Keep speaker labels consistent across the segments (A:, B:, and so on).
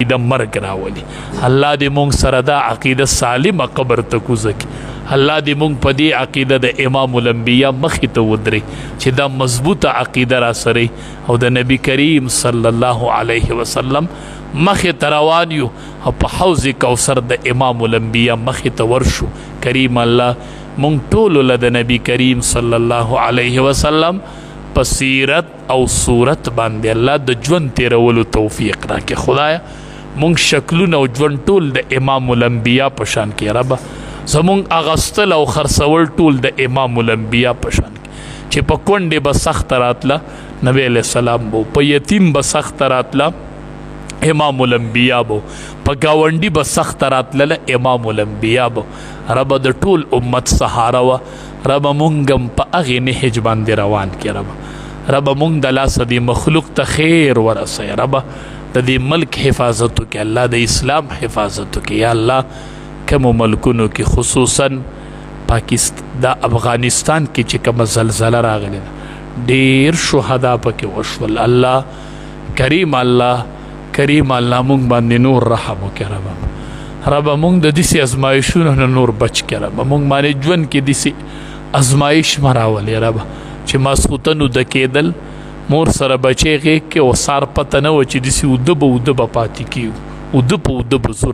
A: د مرګ راولي. الله دې مونږ سره دا عقیده سالمه قبر ته کوزه کړي. الله دې مونږ په دې عقیده د امام الانبیا مخې ته ودرې چې دا مضبوطه عقیده را سره او د نبی کریم صلی الله علیه وسلم مخې ته روان یو او په حوض کوثر د امام الانبیا مخې ته ورشو. کریم الله مونږ ټولو له د نبی کریم صلی الله علیه وسلم په سیرت او صورت باندې الله د ژوند تیرولو توفیق راکړي. خدایا مونږ شکلونه او ژوند ټول د امام الانبیا په شان کې ربه زمونږ اغستل او خرڅول ټول د امام الانبیا په شان کې چې په کونډې به سخت راتله نبی علیہ السلام بو، په یتیم به سخت راتله امام الانبیا بو، په ګاونډي به سخت راتله امام الانبیا بو. ربه د ټول امت سهاره وه. ربه مونږ هم په هغې نهج باندې روان کړي. ربه مونږ د لاسه دې مخلوق ته خیر ورسوي. ربه د دې ملک حفاظت وکړي، الله د اسلام حفاظت وکړي. یا الله کومو ملکونو کې خصوصا پاکستان د افغانستان کې چې کومه زلزله راغلې ده ډېر شهدا پکې وشول. الله کریم الله مونږ باندې نور رحم وکړي. ربه مونږ د داسې ازمایښونو نه نور بچ کړه. ربه مونږ باندې ژوند کې داسې ازمایش مه راولې ربه چې ماسخوتن وده کېدل مور سره بچی غېږ کې او سار پته نه وه چې داسې اوده به پاتې کېږو، اوده په اوده به ځو.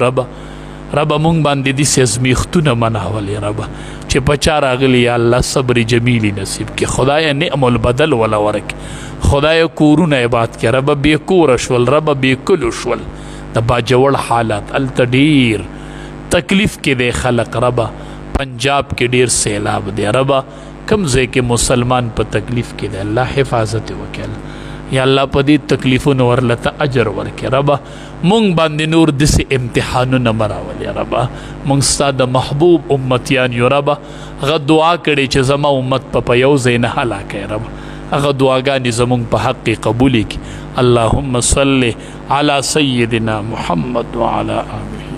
A: ربه مونږ باندې داسې ازمیښتونه مه راولې ربه چې په چا راغلي. یا الله صبر جمیلي نصیب کړي. خدایه نعم البدل وله ورکړي. خدایه کورونه عباد کړي. ربه بې کوره شول، ربه بې کلو شول. د باجوړ حالات هلته ډېر تکلیف کې دی خلق. ربه پنجاب کې ډېر سیلاب دی. ربه کم ځای کې مسلمان په تکلیف کې دی، الله حفاظت وکړي. یا الله په دې تکلیفونو ورلته اجر ورکړي. ربه مونږ باندې نور داسې امتحانونه مه راولې. ربه مونږ ستا د محبوب امتیان یو. ربه هغه دعا کړې چې زما امت په یو ځای نه هلاکوي. ربه هغه دعاګانې زمونږ په حق کې قبولې کړي. اللهم صل علی سیدنا محمد وعلى آله